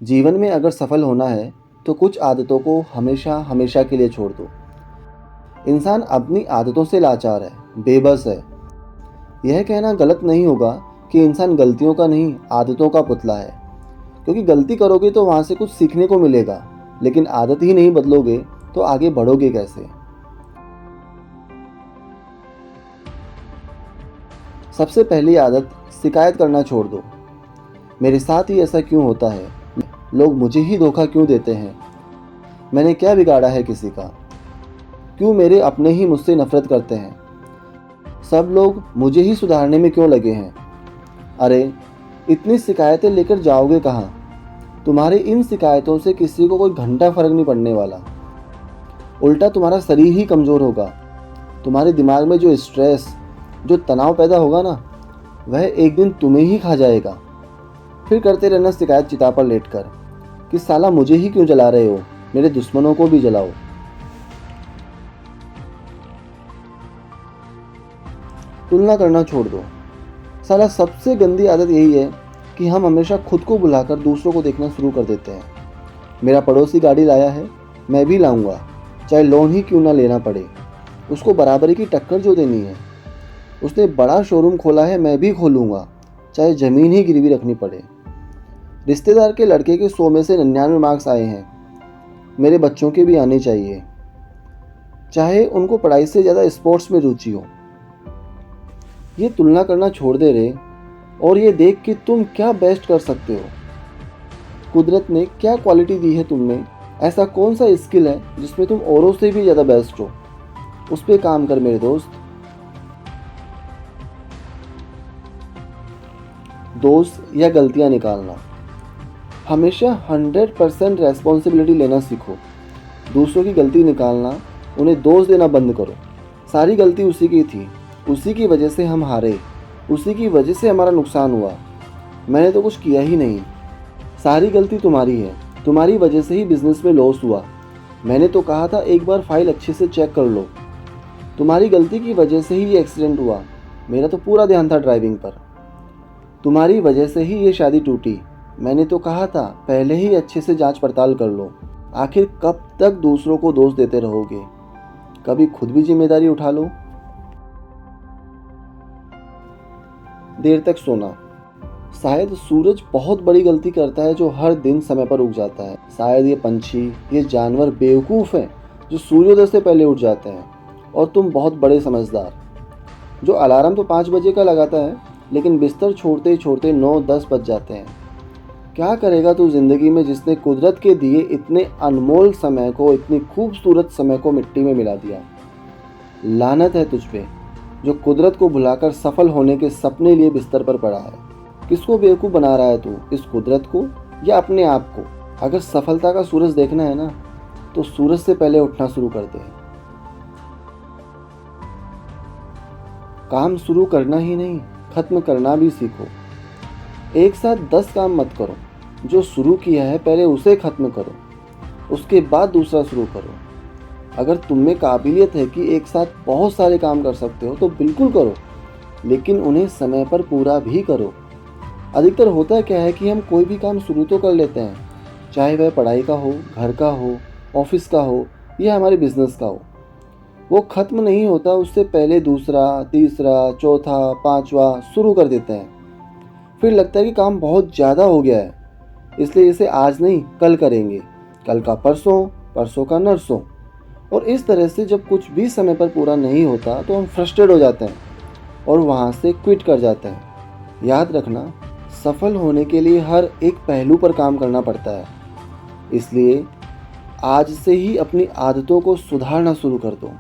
जीवन में अगर सफल होना है तो कुछ आदतों को हमेशा हमेशा के लिए छोड़ दो। इंसान अपनी आदतों से लाचार है, बेबस है। यह कहना गलत नहीं होगा कि इंसान गलतियों का नहीं, आदतों का पुतला है। क्योंकि गलती करोगे तो वहाँ से कुछ सीखने को मिलेगा, लेकिन आदत ही नहीं बदलोगे तो आगे बढ़ोगे कैसे। सबसे पहली आदत, शिकायत करना छोड़ दो। मेरे साथ ही ऐसा क्यों होता है, लोग मुझे ही धोखा क्यों देते हैं, मैंने क्या बिगाड़ा है किसी का, क्यों मेरे अपने ही मुझसे नफरत करते हैं, सब लोग मुझे ही सुधारने में क्यों लगे हैं। अरे इतनी शिकायतें लेकर जाओगे कहाँ। तुम्हारी इन शिकायतों से किसी को कोई घंटा फर्क नहीं पड़ने वाला। उल्टा तुम्हारा शरीर ही कमज़ोर होगा। तुम्हारे दिमाग में जो स्ट्रेस, जो तनाव पैदा होगा ना, वह एक दिन तुम्हें ही खा जाएगा। फिर करते रहना शिकायत चिता पर लेटकर कि साला मुझे ही क्यों जला रहे हो, मेरे दुश्मनों को भी जलाओ। तुलना करना छोड़ दो। साला सबसे गंदी आदत यही है कि हम हमेशा खुद को भुलाकर दूसरों को देखना शुरू कर देते हैं। मेरा पड़ोसी गाड़ी लाया है, मैं भी लाऊंगा, चाहे लोन ही क्यों ना लेना पड़े। उसको बराबरी की टक्कर जो देनी है। उसने बड़ा शोरूम खोला है, मैं भी खोलूंगा, चाहे ज़मीन ही गिरवी रखनी पड़े। रिश्तेदार के लड़के के 100 में से 99 मार्क्स आए हैं, मेरे बच्चों के भी आने चाहिए, चाहे उनको पढ़ाई से ज़्यादा स्पोर्ट्स में रुचि हो। ये तुलना करना छोड़ दे रे और ये देख कि तुम क्या बेस्ट कर सकते हो। कुदरत ने क्या क्वालिटी दी है तुम में, ऐसा कौन सा स्किल है जिसमें तुम औरों से भी ज़्यादा बेस्ट हो। उस पर काम कर मेरे दोस्त। दोष या गलतियाँ निकालना। हमेशा 100% रेस्पॉन्सिबिलिटी लेना सीखो। दूसरों की गलती निकालना, उन्हें दोष देना बंद करो। सारी गलती उसी की थी, उसी की वजह से हम हारे, उसी की वजह से हमारा नुकसान हुआ, मैंने तो कुछ किया ही नहीं। सारी गलती तुम्हारी है, तुम्हारी वजह से ही बिजनेस में लॉस हुआ, मैंने तो कहा था एक बार फाइल अच्छे से चेक कर लो। तुम्हारी गलती की वजह से ही ये एक्सीडेंट हुआ, मेरा तो पूरा ध्यान था ड्राइविंग पर। तुम्हारी वजह से ही ये शादी टूटी, मैंने तो कहा था पहले ही अच्छे से जांच पड़ताल कर लो। आखिर कब तक दूसरों को दोष देते रहोगे, कभी खुद भी जिम्मेदारी उठा लो। देर तक सोना। शायद सूरज बहुत बड़ी गलती करता है जो हर दिन समय पर उग जाता है। शायद ये पंछी, ये जानवर बेवकूफ़ हैं जो सूर्योदय से पहले उठ जाते हैं, और तुम बहुत बड़े समझदार जो अलार्म तो 5 बजे का लगाता है लेकिन बिस्तर छोड़ते छोड़ते 9-10 बज जाते हैं। क्या करेगा तू ज़िंदगी में जिसने कुदरत के दिए इतने अनमोल समय को, इतनी खूबसूरत समय को मिट्टी में मिला दिया। लानत है तुझ पे जो कुदरत को भुलाकर सफल होने के सपने लिए बिस्तर पर पड़ा है। किसको बेवकूफ़ बना रहा है तू, इस कुदरत को या अपने आप को। अगर सफलता का सूरज देखना है ना, तो सूरज से पहले उठना शुरू कर दे। काम शुरू करना ही नहीं, खत्म करना भी सीखो। एक साथ 10 काम मत करो, जो शुरू किया है पहले उसे खत्म करो, उसके बाद दूसरा शुरू करो। अगर तुम में काबिलियत है कि एक साथ बहुत सारे काम कर सकते हो तो बिल्कुल करो, लेकिन उन्हें समय पर पूरा भी करो। अधिकतर होता क्या है कि हम कोई भी काम शुरू तो कर लेते हैं, चाहे वह पढ़ाई का हो, घर का हो, ऑफिस का हो या हमारे बिजनेस का हो। वो ख़त्म नहीं होता, उससे पहले दूसरा, तीसरा, चौथा, पांचवा शुरू कर देते हैं। फिर लगता है कि काम बहुत ज़्यादा हो गया है, इसलिए इसे आज नहीं कल करेंगे, कल का परसों, परसों का नरसों। और इस तरह से जब कुछ भी समय पर पूरा नहीं होता तो हम फ्रस्ट्रेट हो जाते हैं और वहाँ से क्विट कर जाते हैं। याद रखना, सफल होने के लिए हर एक पहलू पर काम करना पड़ता है। इसलिए आज से ही अपनी आदतों को सुधारना शुरू कर दो।